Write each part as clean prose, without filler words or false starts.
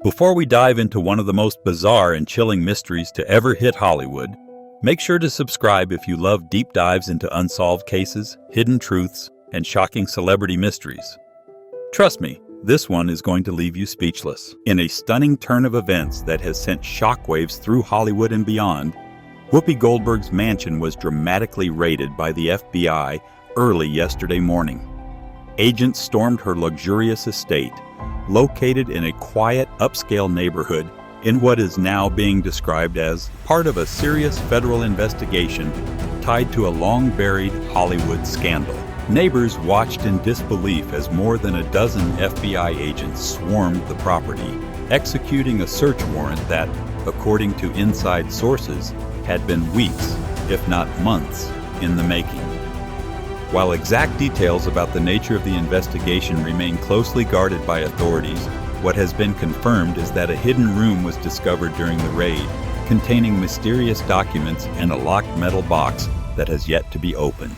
Before we dive into one of the most bizarre and chilling mysteries to ever hit Hollywood, make sure to subscribe if you love deep dives into unsolved cases, hidden truths, and shocking celebrity mysteries. Trust me, this one is going to leave you speechless. In a stunning turn of events that has sent shockwaves through Hollywood and beyond, Whoopi Goldberg's mansion was dramatically raided by the FBI early yesterday morning. Agents stormed her luxurious estate, located in a quiet, upscale neighborhood in what is now being described as part of a serious federal investigation tied to a long-buried Hollywood scandal. Neighbors watched in disbelief as more than a dozen FBI agents swarmed the property, executing a search warrant that, according to inside sources, had been weeks, if not months, in the making. While exact details about the nature of the investigation remain closely guarded by authorities, what has been confirmed is that a hidden room was discovered during the raid, containing mysterious documents and a locked metal box that has yet to be opened.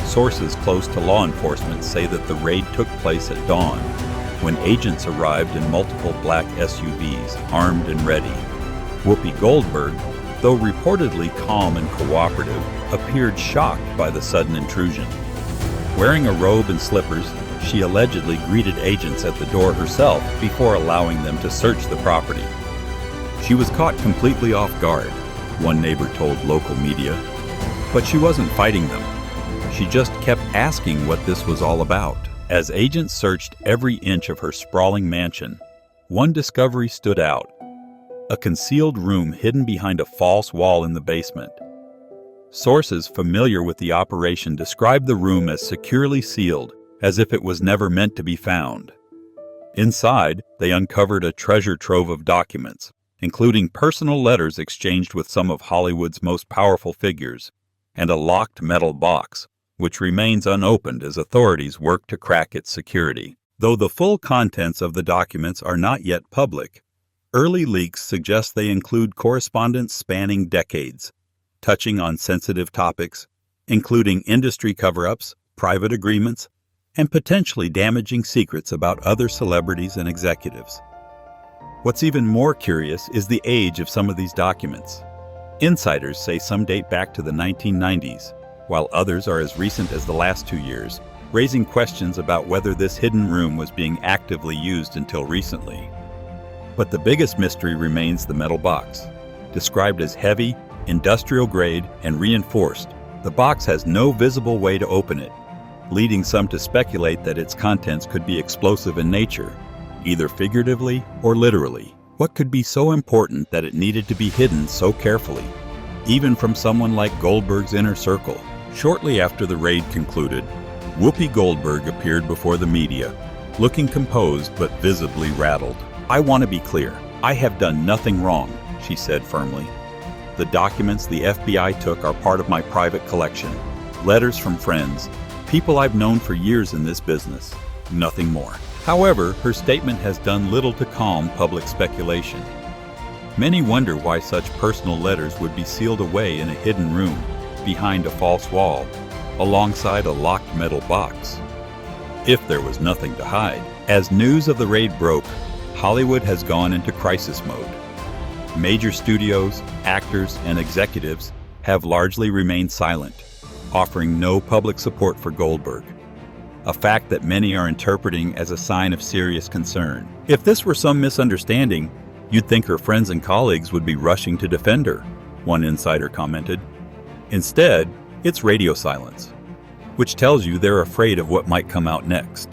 Sources close to law enforcement say that the raid took place at dawn, when agents arrived in multiple black SUVs, armed and ready. Whoopi Goldberg, though reportedly calm and cooperative, appeared shocked by the sudden intrusion. Wearing a robe and slippers, she allegedly greeted agents at the door herself before allowing them to search the property. She was caught completely off guard, one neighbor told local media, but she wasn't fighting them. She just kept asking what this was all about. As agents searched every inch of her sprawling mansion, one discovery stood out: a concealed room hidden behind a false wall in the basement. Sources familiar with the operation described the room as securely sealed, as if it was never meant to be found. Inside, they uncovered a treasure trove of documents, including personal letters exchanged with some of Hollywood's most powerful figures, and a locked metal box, which remains unopened as authorities work to crack its security. Though the full contents of the documents are not yet public, early leaks suggest they include correspondence spanning decades, touching on sensitive topics, including industry cover-ups, private agreements, and potentially damaging secrets about other celebrities and executives. What's even more curious is the age of some of these documents. Insiders say some date back to the 1990s, while others are as recent as the last 2 years, raising questions about whether this hidden room was being actively used until recently. But the biggest mystery remains the metal box. Described as heavy, industrial grade, and reinforced, the box has no visible way to open it, leading some to speculate that its contents could be explosive in nature, either figuratively or literally. What could be so important that it needed to be hidden so carefully, even from someone like Goldberg's inner circle? Shortly after the raid concluded, Whoopi Goldberg appeared before the media, looking composed but visibly rattled. "I want to be clear. I have done nothing wrong," she said firmly. "The documents the FBI took are part of my private collection. Letters from friends, people I've known for years in this business. Nothing more." However, her statement has done little to calm public speculation. Many wonder why such personal letters would be sealed away in a hidden room, behind a false wall, alongside a locked metal box. If there was nothing to hide. As news of the raid broke, Hollywood has gone into crisis mode. Major studios, actors, and executives have largely remained silent, offering no public support for Goldberg, a fact that many are interpreting as a sign of serious concern. If this were some misunderstanding, you'd think her friends and colleagues would be rushing to defend her, one insider commented. Instead, it's radio silence, which tells you they're afraid of what might come out next.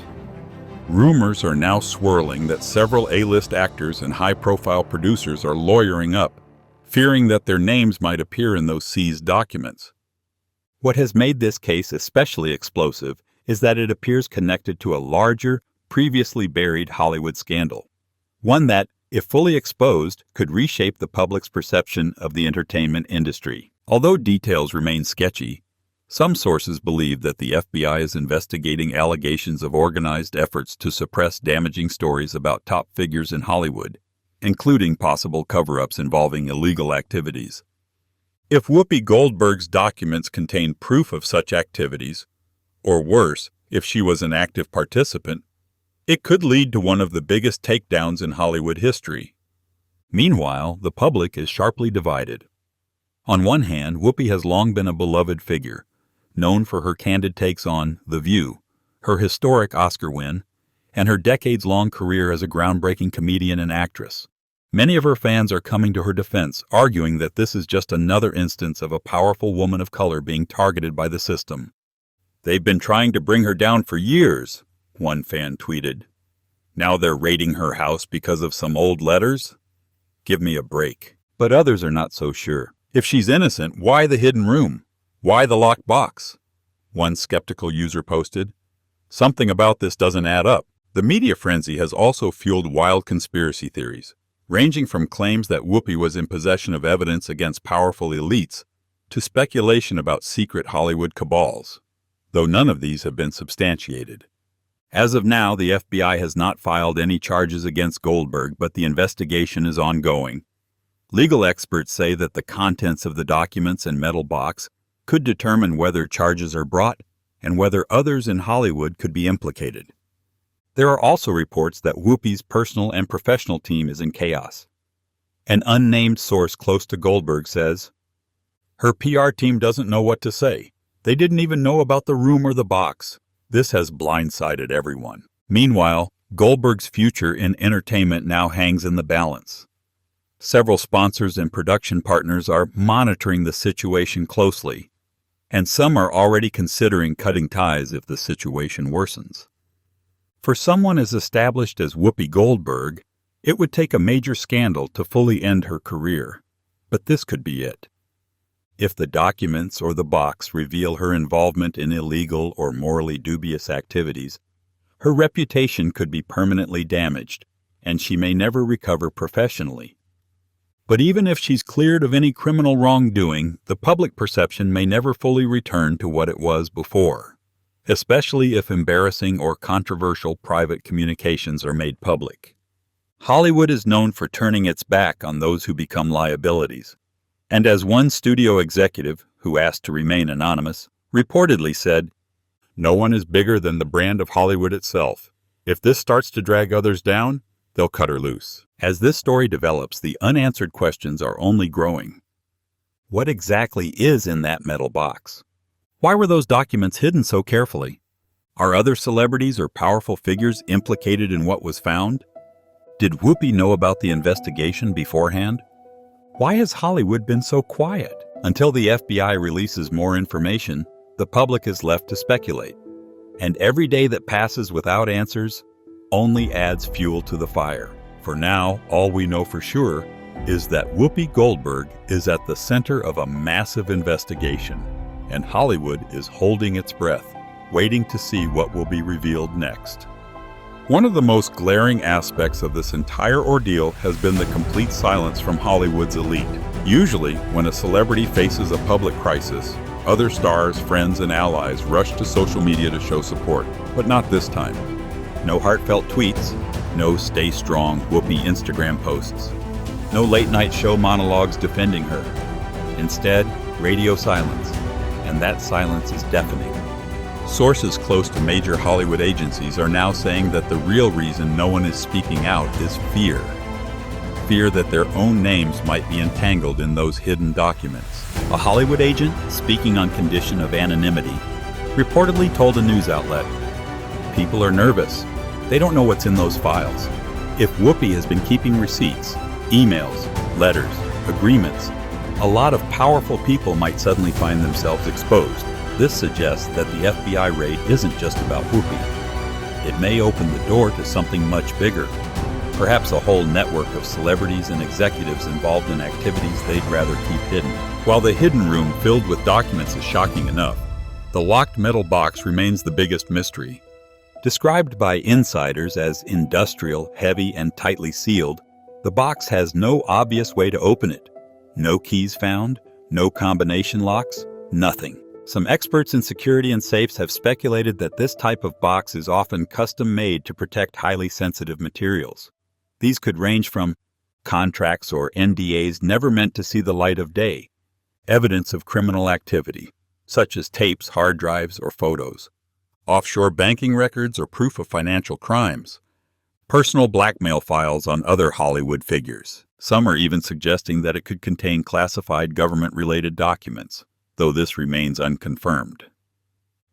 Rumors are now swirling that several A-list actors and high-profile producers are lawyering up, fearing that their names might appear in those seized documents. What has made this case especially explosive is that it appears connected to a larger, previously buried Hollywood scandal, one that, if fully exposed, could reshape the public's perception of the entertainment industry. Although details remain sketchy, some sources believe that the FBI is investigating allegations of organized efforts to suppress damaging stories about top figures in Hollywood, including possible cover-ups involving illegal activities. If Whoopi Goldberg's documents contain proof of such activities, or worse, if she was an active participant, It could lead to one of the biggest takedowns in Hollywood history. Meanwhile, the public is sharply divided. On one hand, Whoopi has long been a beloved figure, known for her candid takes on The View, her historic Oscar win, and her decades-long career as a groundbreaking comedian and actress. Many of her fans are coming to her defense, arguing that this is just another instance of a powerful woman of color being targeted by the system. "They've been trying to bring her down for years," one fan tweeted. "Now they're raiding her house because of some old letters? Give me a break." But others are not so sure. If she's innocent, why the hidden room? Why the locked box? One skeptical user posted, "Something about this doesn't add up." The media frenzy has also fueled wild conspiracy theories, ranging from claims that Whoopi was in possession of evidence against powerful elites to speculation about secret Hollywood cabals, though none of these have been substantiated. As of now, the FBI has not filed any charges against Goldberg, but the investigation is ongoing. Legal experts say that the contents of the documents and metal box could determine whether charges are brought and whether others in Hollywood could be implicated. There are also reports that Whoopi's personal and professional team is in chaos. An unnamed source close to Goldberg says, "Her PR team doesn't know what to say. They didn't even know about the room or the box. This has blindsided everyone." Meanwhile, Goldberg's future in entertainment now hangs in the balance. Several sponsors and production partners are monitoring the situation closely, and some are already considering cutting ties if the situation worsens. For someone as established as Whoopi Goldberg, it would take a major scandal to fully end her career, but this could be it. If the documents or the box reveal her involvement in illegal or morally dubious activities, her reputation could be permanently damaged, and she may never recover professionally. But even if she's cleared of any criminal wrongdoing, the public perception may never fully return to what it was before, especially if embarrassing or controversial private communications are made public. Hollywood is known for turning its back on those who become liabilities. And as one studio executive, who asked to remain anonymous, reportedly said, "No one is bigger than the brand of Hollywood itself. If this starts to drag others down, they'll cut her loose." As this story develops, the unanswered questions are only growing. What exactly is in that metal box? Why were those documents hidden so carefully? Are other celebrities or powerful figures implicated in what was found? Did Whoopi know about the investigation beforehand? Why has Hollywood been so quiet? Until the FBI releases more information, the public is left to speculate. And every day that passes without answers only adds fuel to the fire. For now, all we know for sure is that Whoopi Goldberg is at the center of a massive investigation, and Hollywood is holding its breath, waiting to see what will be revealed next. One of the most glaring aspects of this entire ordeal has been the complete silence from Hollywood's elite. Usually, when a celebrity faces a public crisis, other stars, friends, and allies rush to social media to show support, but not this time. No heartfelt tweets, no "Stay Strong" Whoopi Instagram posts, no late-night show monologues defending her. Instead, radio silence, and that silence is deafening. Sources close to major Hollywood agencies are now saying that the real reason no one is speaking out is fear. Fear that their own names might be entangled in those hidden documents. A Hollywood agent, speaking on condition of anonymity, reportedly told a news outlet, "People are nervous. They don't know what's in those files." If Whoopi has been keeping receipts, emails, letters, agreements, a lot of powerful people might suddenly find themselves exposed. This suggests that the FBI raid isn't just about Whoopi. It may open the door to something much bigger, perhaps a whole network of celebrities and executives involved in activities they'd rather keep hidden. While the hidden room filled with documents is shocking enough, the locked metal box remains the biggest mystery. Described by insiders as industrial, heavy, and tightly sealed, the box has no obvious way to open it. No keys found, no combination locks, nothing. Some experts in security and safes have speculated that this type of box is often custom-made to protect highly sensitive materials. These could range from contracts or NDAs never meant to see the light of day, evidence of criminal activity, such as tapes, hard drives, or photos, offshore banking records, or proof of financial crimes. Personal blackmail files on other Hollywood figures. Some are even suggesting that it could contain classified government-related documents, though this remains unconfirmed.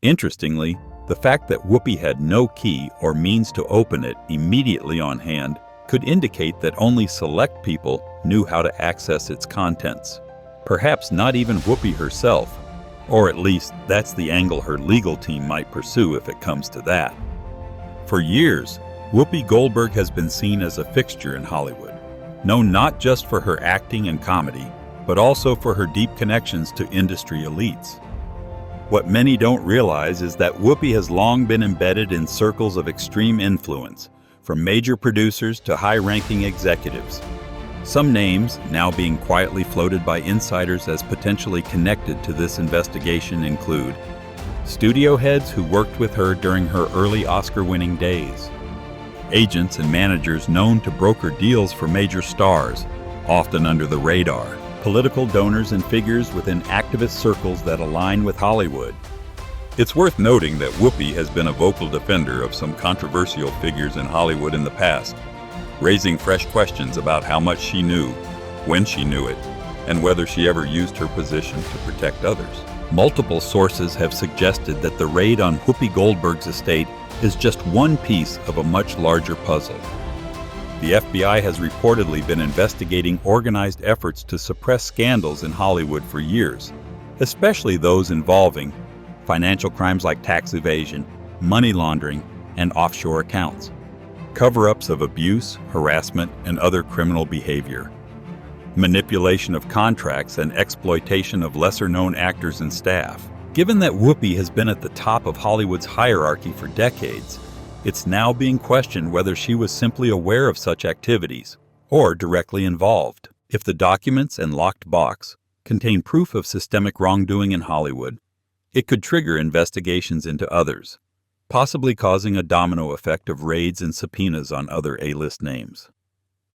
Interestingly, the fact that Whoopi had no key or means to open it immediately on hand could indicate that only select people knew how to access its contents. Perhaps not even Whoopi herself, or at least that's the angle her legal team might pursue if it comes to that. For years, Whoopi Goldberg has been seen as a fixture in Hollywood, known not just for her acting and comedy, but also for her deep connections to industry elites. What many don't realize is that Whoopi has long been embedded in circles of extreme influence, from major producers to high-ranking executives. Some names, now being quietly floated by insiders as potentially connected to this investigation, include studio heads who worked with her during her early Oscar-winning days, agents and managers known to broker deals for major stars, often under the radar, political donors and figures within activist circles that align with Hollywood. It's worth noting that Whoopi has been a vocal defender of some controversial figures in Hollywood in the past, raising fresh questions about how much she knew, when she knew it, and whether she ever used her position to protect others. Multiple sources have suggested that the raid on Whoopi Goldberg's estate is just one piece of a much larger puzzle. The FBI has reportedly been investigating organized efforts to suppress scandals in Hollywood for years, especially those involving financial crimes like tax evasion, money laundering, and offshore accounts, cover-ups of abuse, harassment, and other criminal behavior, manipulation of contracts, and exploitation of lesser-known actors and staff. Given that Whoopi has been at the top of Hollywood's hierarchy for decades, it's now being questioned whether she was simply aware of such activities or directly involved. If the documents and locked box contain proof of systemic wrongdoing in Hollywood, it could trigger investigations into others, possibly causing a domino effect of raids and subpoenas on other A-list names.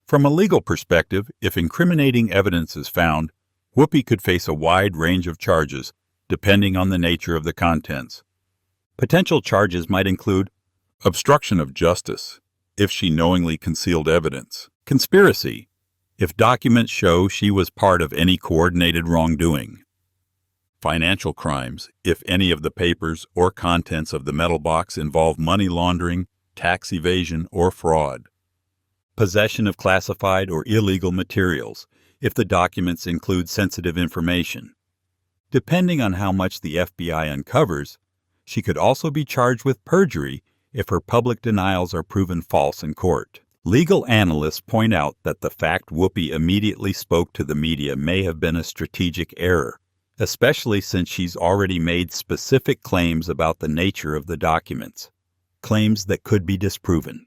From a legal perspective, if incriminating evidence is found, Whoopi could face a wide range of charges depending on the nature of the contents. Potential charges might include obstruction of justice, if she knowingly concealed evidence, conspiracy, if documents show she was part of any coordinated wrongdoing, financial crimes, if any of the papers or contents of the metal box involve money laundering, tax evasion, or fraud, possession of classified or illegal materials, if the documents include sensitive information. Depending on how much the FBI uncovers, she could also be charged with perjury if her public denials are proven false in court. Legal analysts point out that the fact Whoopi immediately spoke to the media may have been a strategic error, especially since she's already made specific claims about the nature of the documents, claims that could be disproven.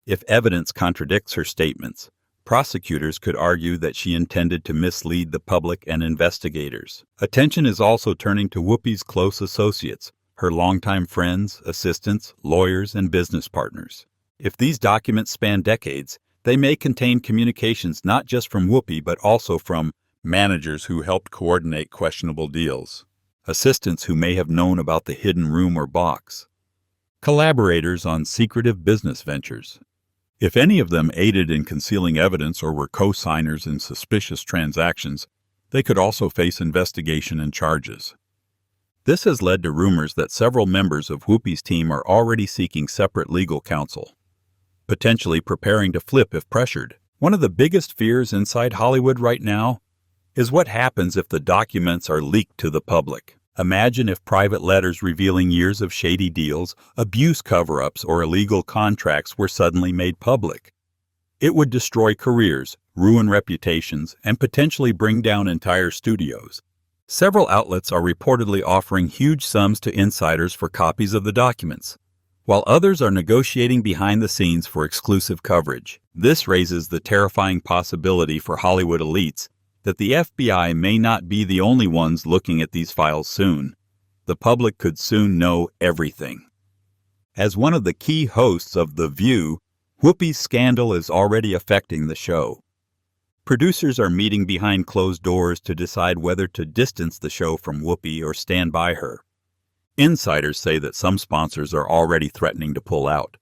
If evidence contradicts her statements, prosecutors could argue that she intended to mislead the public and investigators. Attention is also turning to Whoopi's close associates, her longtime friends, assistants, lawyers, and business partners. If these documents span decades, they may contain communications not just from Whoopi but also from managers who helped coordinate questionable deals, assistants who may have known about the hidden room or box, collaborators on secretive business ventures. If any of them aided in concealing evidence or were co-signers in suspicious transactions, they could also face investigation and charges. This has led to rumors that several members of Whoopi's team are already seeking separate legal counsel, potentially preparing to flip if pressured. One of the biggest fears inside Hollywood right now is what happens if the documents are leaked to the public. Imagine if private letters revealing years of shady deals, abuse cover-ups, or illegal contracts were suddenly made public. It would destroy careers, ruin reputations, and potentially bring down entire studios. Several outlets are reportedly offering huge sums to insiders for copies of the documents, while others are negotiating behind the scenes for exclusive coverage. This raises the terrifying possibility for Hollywood elites that the FBI may not be the only ones looking at these files soon. The public could soon know everything. As one of the key hosts of The View, Whoopi's scandal is already affecting the show. Producers are meeting behind closed doors to decide whether to distance the show from Whoopi or stand by her. Insiders say that some sponsors are already threatening to pull out,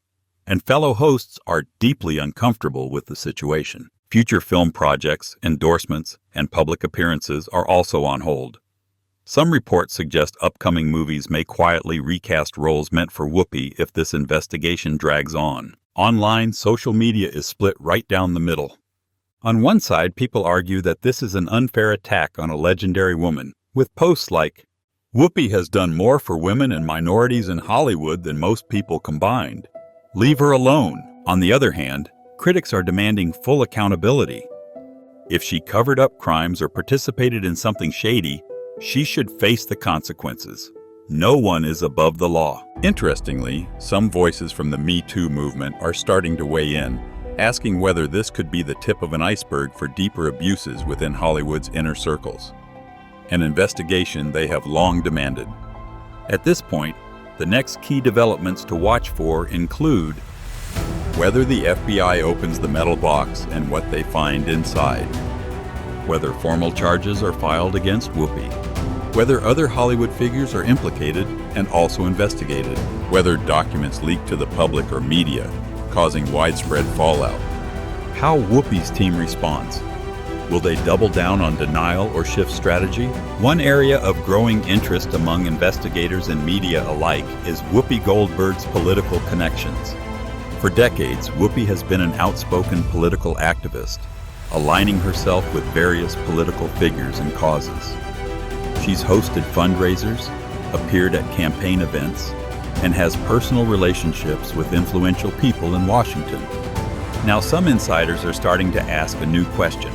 and fellow hosts are deeply uncomfortable with the situation. Future film projects, endorsements, and public appearances are also on hold. Some reports suggest upcoming movies may quietly recast roles meant for Whoopi if this investigation drags on. Online, social media is split right down the middle. On one side, people argue that this is an unfair attack on a legendary woman, with posts like, "Whoopi has done more for women and minorities in Hollywood than most people combined. Leave her alone." On the other hand, critics are demanding full accountability. If she covered up crimes or participated in something shady, she should face the consequences. No one is above the law. Interestingly, some voices from the Me Too movement are starting to weigh in, asking whether this could be the tip of an iceberg for deeper abuses within Hollywood's inner circles. An investigation they have long demanded. At this point, the next key developments to watch for include whether the FBI opens the metal box and what they find inside, whether formal charges are filed against Whoopi, whether other Hollywood figures are implicated and also investigated, whether documents leak to the public or media, causing widespread fallout, how Whoopi's team responds. Will they double down on denial or shift strategy? One area of growing interest among investigators and media alike is Whoopi Goldberg's political connections. For decades, Whoopi has been an outspoken political activist, aligning herself with various political figures and causes. She's hosted fundraisers, appeared at campaign events, and has personal relationships with influential people in Washington. Now, some insiders are starting to ask a new question.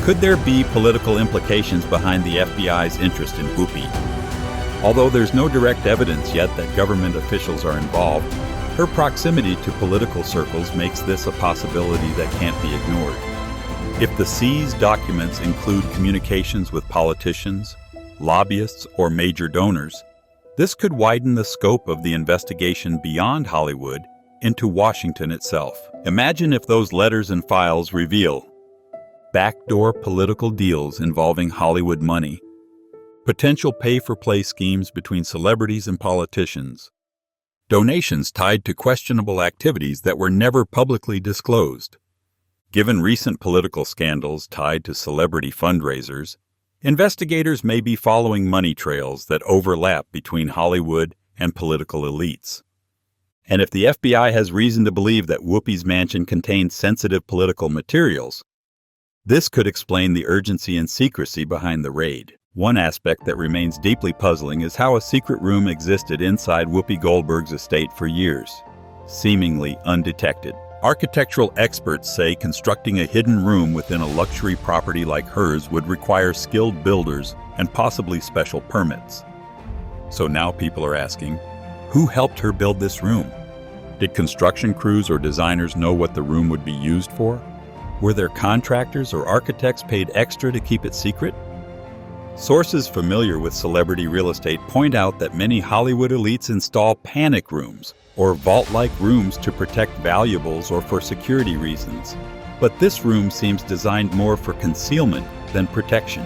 Could there be political implications behind the FBI's interest in Whoopi? Although there's no direct evidence yet that government officials are involved, her proximity to political circles makes this a possibility that can't be ignored. If the seized documents include communications with politicians, lobbyists, or major donors, this could widen the scope of the investigation beyond Hollywood into Washington itself. Imagine if those letters and files reveal backdoor political deals involving Hollywood money, potential pay-for-play schemes between celebrities and politicians, donations tied to questionable activities that were never publicly disclosed. Given recent political scandals tied to celebrity fundraisers, investigators may be following money trails that overlap between Hollywood and political elites. And if the FBI has reason to believe that Whoopi's mansion contains sensitive political materials, this could explain the urgency and secrecy behind the raid. One aspect that remains deeply puzzling is how a secret room existed inside Whoopi Goldberg's estate for years, seemingly undetected. Architectural experts say constructing a hidden room within a luxury property like hers would require skilled builders and possibly special permits. So now people are asking, who helped her build this room? Did construction crews or designers know what the room would be used for? Were there contractors or architects paid extra to keep it secret? Sources familiar with celebrity real estate point out that many Hollywood elites install panic rooms, or vault-like rooms to protect valuables or for security reasons. But this room seems designed more for concealment than protection.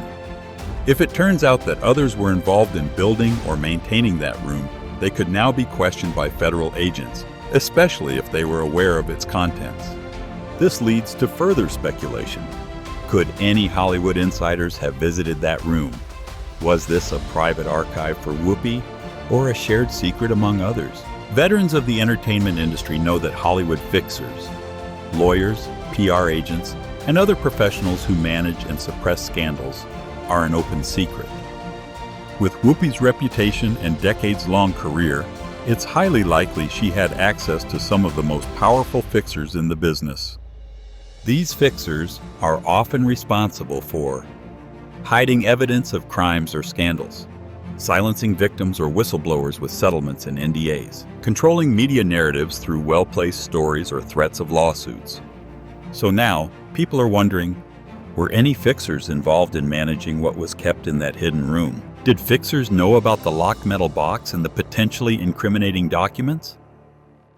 If it turns out that others were involved in building or maintaining that room, they could now be questioned by federal agents, especially if they were aware of its contents. This leads to further speculation. Could any Hollywood insiders have visited that room? Was this a private archive for Whoopi, or a shared secret among others? Veterans of the entertainment industry know that Hollywood fixers, lawyers, PR agents, and other professionals who manage and suppress scandals are an open secret. With Whoopi's reputation and decades-long career, it's highly likely she had access to some of the most powerful fixers in the business. These fixers are often responsible for hiding evidence of crimes or scandals, silencing victims or whistleblowers with settlements and NDAs, controlling media narratives through well-placed stories or threats of lawsuits. So now, people are wondering, were any fixers involved in managing what was kept in that hidden room? Did fixers know about the locked metal box and the potentially incriminating documents?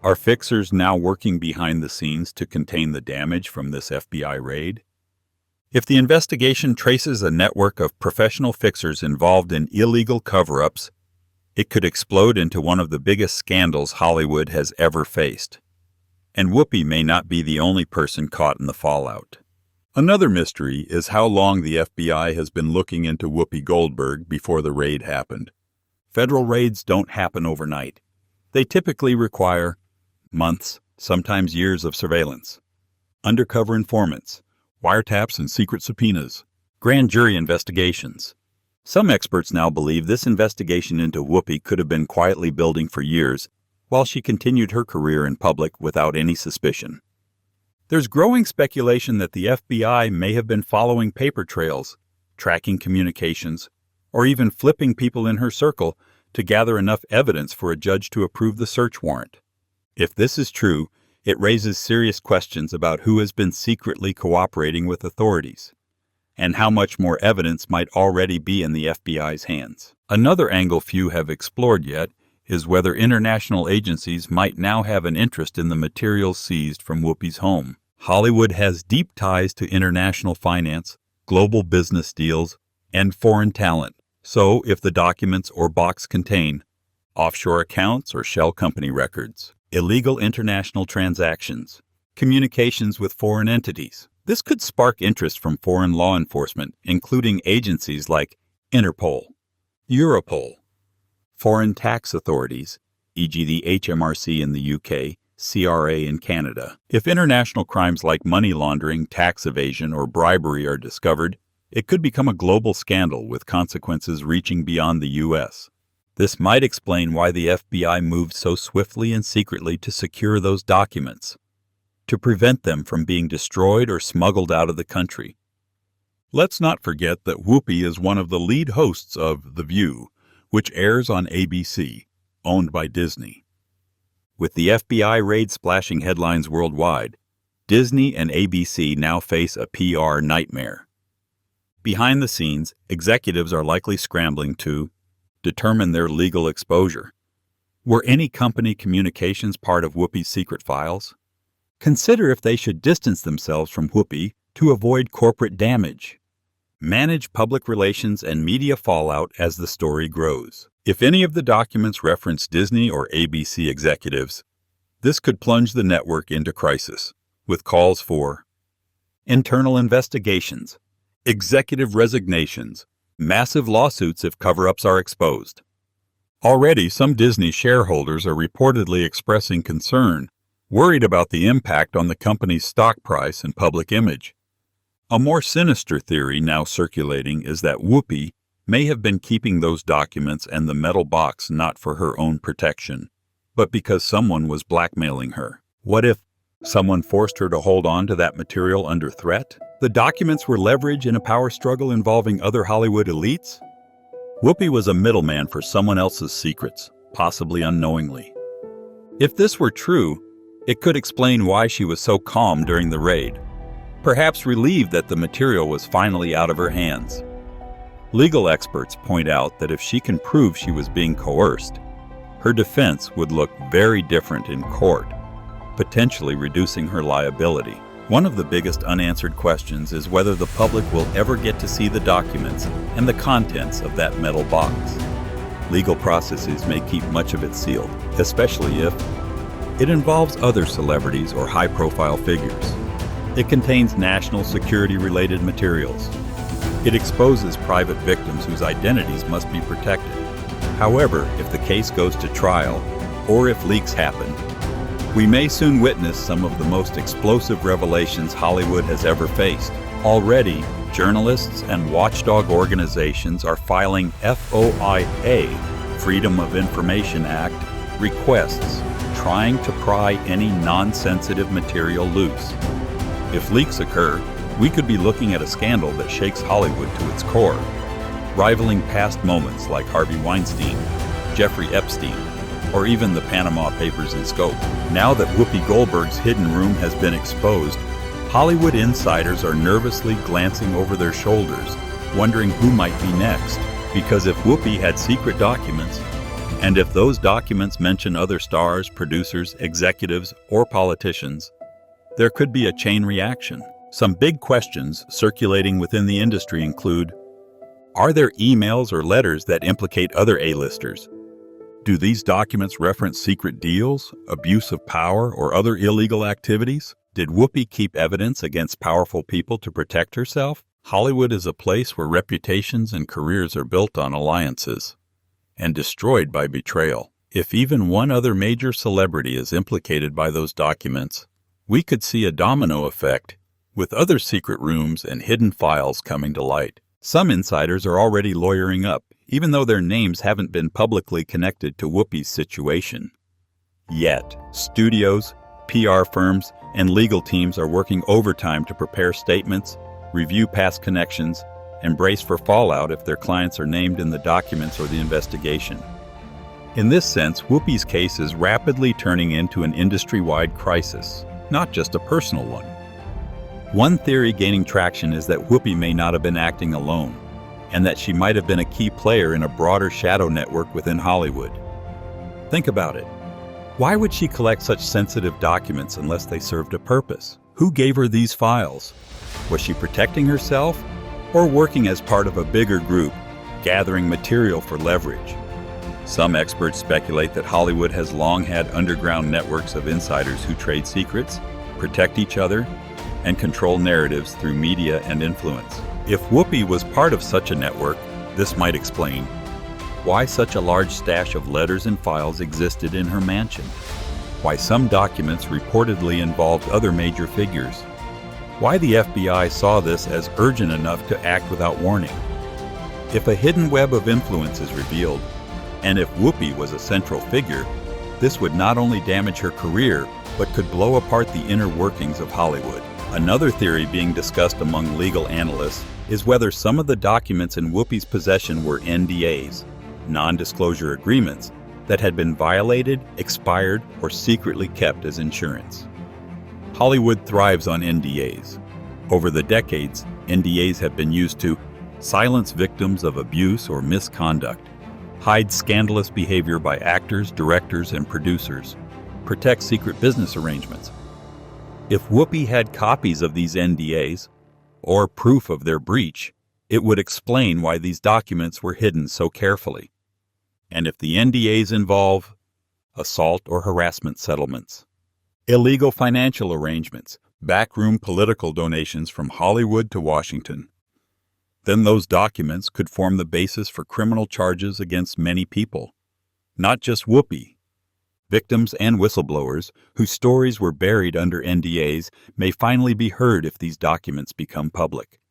Are fixers now working behind the scenes to contain the damage from this FBI raid? If the investigation traces a network of professional fixers involved in illegal cover-ups, It could explode into one of the biggest scandals Hollywood has ever faced. And Whoopi may not be the only person caught in the fallout. Another mystery is how long the FBI has been looking into Whoopi Goldberg before the raid happened. Federal raids don't happen overnight. They typically require months, sometimes years of surveillance, undercover informants, wiretaps and secret subpoenas, grand jury investigations. Some experts now believe this investigation into Whoopi could have been quietly building for years while she continued her career in public without any suspicion. There's growing speculation that the FBI may have been following paper trails, tracking communications, or even flipping people in her circle to gather enough evidence for a judge to approve the search warrant. If this is true, it raises serious questions about who has been secretly cooperating with authorities, and how much more evidence might already be in the FBI's hands. Another angle few have explored yet is whether international agencies might now have an interest in the materials seized from Whoopi's home. Hollywood has deep ties to international finance, global business deals, and foreign talent. So, if the documents or box contain offshore accounts or shell company records, illegal international transactions, communications with foreign entities, this could spark interest from foreign law enforcement, including agencies like Interpol, Europol, foreign tax authorities, e.g. the HMRC in the UK, CRA in Canada. If international crimes like money laundering, tax evasion, or bribery are discovered, it could become a global scandal with consequences reaching beyond the U.S. This might explain why the FBI moved so swiftly and secretly to secure those documents, to prevent them from being destroyed or smuggled out of the country. Let's not forget that Whoopi is one of the lead hosts of The View, which airs on ABC, owned by Disney. With the FBI raid splashing headlines worldwide, Disney and ABC now face a PR nightmare. Behind the scenes, executives are likely scrambling to determine their legal exposure. Were any company communications part of Whoopi's secret files? Consider if they should distance themselves from Whoopi to avoid corporate damage. Manage public relations and media fallout as the story grows. If any of the documents reference Disney or ABC executives, this could plunge the network into crisis, with calls for internal investigations, executive resignations, massive lawsuits if cover-ups are exposed. Already, some Disney shareholders are reportedly expressing concern, worried about the impact on the company's stock price and public image. A more sinister theory now circulating is that Whoopi may have been keeping those documents and the metal box not for her own protection, but because someone was blackmailing her. What if someone forced her to hold on to that material under threat? The documents were leverage in a power struggle involving other Hollywood elites? Whoopi was a middleman for someone else's secrets, possibly unknowingly. If this were true, it could explain why she was so calm during the raid, perhaps relieved that the material was finally out of her hands. Legal experts point out that if she can prove she was being coerced, her defense would look very different in court, potentially reducing her liability. One of the biggest unanswered questions is whether the public will ever get to see the documents and the contents of that metal box. Legal processes may keep much of it sealed, especially if it involves other celebrities or high-profile figures. It contains national security-related materials. It exposes private victims whose identities must be protected. However, if the case goes to trial, or if leaks happen, we may soon witness some of the most explosive revelations Hollywood has ever faced. Already, journalists and watchdog organizations are filing FOIA, Freedom of Information Act, requests, trying to pry any non-sensitive material loose. If leaks occur, we could be looking at a scandal that shakes Hollywood to its core, rivaling past moments like Harvey Weinstein, Jeffrey Epstein, or even the Panama Papers in scope. Now that Whoopi Goldberg's hidden room has been exposed, Hollywood insiders are nervously glancing over their shoulders, wondering who might be next. Because if Whoopi had secret documents, and if those documents mention other stars, producers, executives, or politicians, there could be a chain reaction. Some big questions circulating within the industry include: are there emails or letters that implicate other A-listers? Do these documents reference secret deals, abuse of power, or other illegal activities? Did Whoopi keep evidence against powerful people to protect herself? Hollywood is a place where reputations and careers are built on alliances and destroyed by betrayal. If even one other major celebrity is implicated by those documents, we could see a domino effect, with other secret rooms and hidden files coming to light. Some insiders are already lawyering up, even though their names haven't been publicly connected to Whoopi's situation. Yet, studios, PR firms, and legal teams are working overtime to prepare statements, review past connections, and brace for fallout if their clients are named in the documents or the investigation. In this sense, Whoopi's case is rapidly turning into an industry-wide crisis, not just a personal one. One theory gaining traction is that Whoopi may not have been acting alone, and that she might have been a key player in a broader shadow network within Hollywood. Think about it. Why would she collect such sensitive documents unless they served a purpose? Who gave her these files? Was she protecting herself, or working as part of a bigger group, gathering material for leverage? Some experts speculate that Hollywood has long had underground networks of insiders who trade secrets, protect each other, and control narratives through media and influence. If Whoopi was part of such a network, this might explain why such a large stash of letters and files existed in her mansion, why some documents reportedly involved other major figures, why the FBI saw this as urgent enough to act without warning. If a hidden web of influence is revealed, and if Whoopi was a central figure, this would not only damage her career, but could blow apart the inner workings of Hollywood. Another theory being discussed among legal analysts is whether some of the documents in Whoopi's possession were NDAs, non-disclosure agreements, that had been violated, expired, or secretly kept as insurance. Hollywood thrives on NDAs. Over the decades, NDAs have been used to silence victims of abuse or misconduct, hide scandalous behavior by actors, directors, and producers, protect secret business arrangements. If Whoopi had copies of these NDAs, or proof of their breach, it would explain why these documents were hidden so carefully. And if the NDAs involve assault or harassment settlements, illegal financial arrangements, backroom political donations from Hollywood to Washington, then those documents could form the basis for criminal charges against many people, not just Whoopi. Victims and whistleblowers whose stories were buried under NDAs may finally be heard if these documents become public.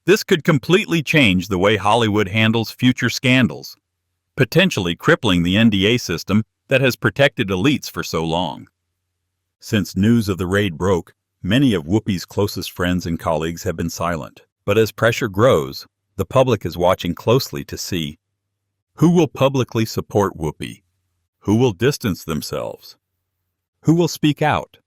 This could completely change the way Hollywood handles future scandals, potentially crippling the NDA system that has protected elites for so long. Since news of the raid broke, many of Whoopi's closest friends and colleagues have been silent. But as pressure grows, the public is watching closely to see who will publicly support Whoopi, who will distance themselves, who will speak out,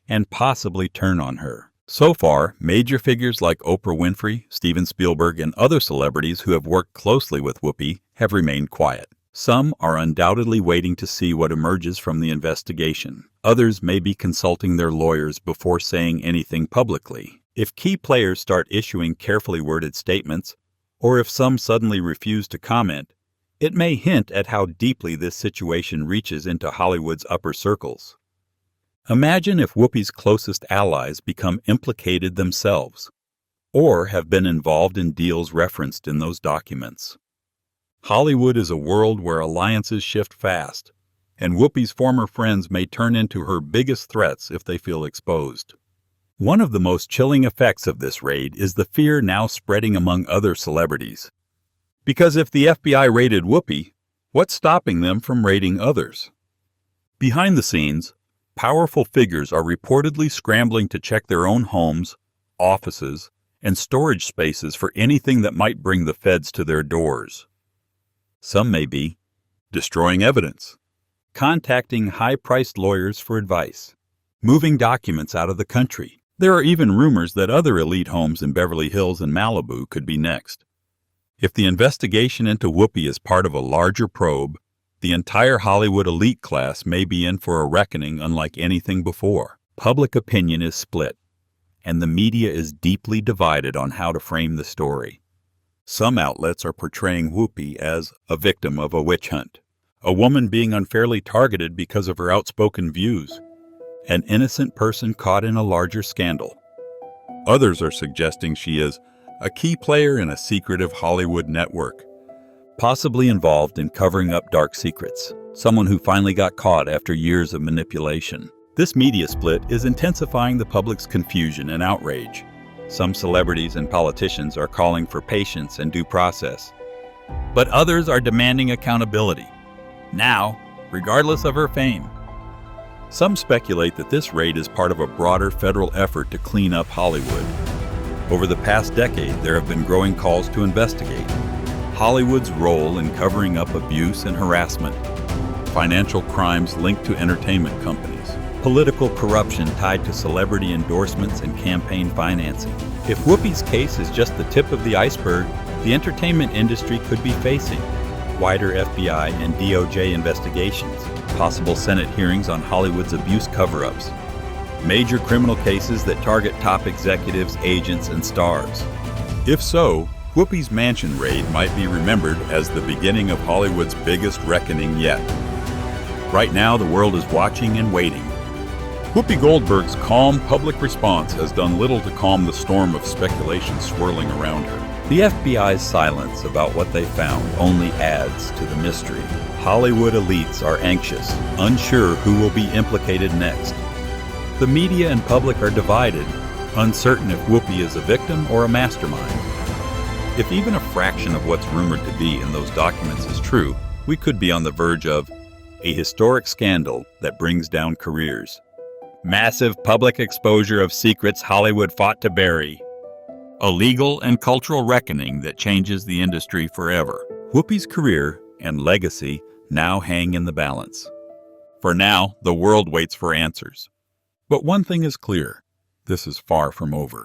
and possibly turn on her. So far, major figures like Oprah Winfrey, Steven Spielberg, and other celebrities who have worked closely with Whoopi have remained quiet. Some are undoubtedly waiting to see what emerges from the investigation. Others may be consulting their lawyers before saying anything publicly. If key players start issuing carefully worded statements, or if some suddenly refuse to comment, it may hint at how deeply this situation reaches into Hollywood's upper circles. Imagine if Whoopi's closest allies become implicated themselves, or have been involved in deals referenced in those documents. Hollywood is a world where alliances shift fast, and Whoopi's former friends may turn into her biggest threats if they feel exposed. One of the most chilling effects of this raid is the fear now spreading among other celebrities. Because if the FBI raided Whoopi, what's stopping them from raiding others? Behind the scenes, powerful figures are reportedly scrambling to check their own homes, offices, and storage spaces for anything that might bring the feds to their doors. Some may be destroying evidence, contacting high-priced lawyers for advice, moving documents out of the country. There are even rumors that other elite homes in Beverly Hills and Malibu could be next. If the investigation into Whoopi is part of a larger probe, the entire Hollywood elite class may be in for a reckoning unlike anything before. Public opinion is split, and the media is deeply divided on how to frame the story. Some outlets are portraying Whoopi as a victim of a witch hunt, A woman being unfairly targeted because of her outspoken views. An innocent person caught in a larger scandal. Others are suggesting she is a key player in a secretive Hollywood network, possibly involved in covering up dark secrets, someone who finally got caught after years of manipulation. This media split is intensifying the public's confusion and outrage. Some celebrities and politicians are calling for patience and due process, but others are demanding accountability, now, regardless of her fame. Some speculate that this raid is part of a broader federal effort to clean up Hollywood. Over the past decade, there have been growing calls to investigate Hollywood's role in covering up abuse and harassment, financial crimes linked to entertainment companies, political corruption tied to celebrity endorsements and campaign financing. If Whoopi's case is just the tip of the iceberg, the entertainment industry could be facing wider FBI and DOJ investigations, possible Senate hearings on Hollywood's abuse cover-ups, major criminal cases that target top executives, agents, and stars. If so, Whoopi's mansion raid might be remembered as the beginning of Hollywood's biggest reckoning yet. Right now, the world is watching and waiting. Whoopi Goldberg's calm public response has done little to calm the storm of speculation swirling around her. The FBI's silence about what they found only adds to the mystery. Hollywood elites are anxious, unsure who will be implicated next. The media and public are divided, uncertain if Whoopi is a victim or a mastermind. If even a fraction of what's rumored to be in those documents is true, we could be on the verge of a historic scandal that brings down careers. Massive public exposure of secrets Hollywood fought to bury. A legal and cultural reckoning that changes the industry forever. Whoopi's career and legacy now hang in the balance. For now, the world waits for answers. But one thing is clear: this is far from over.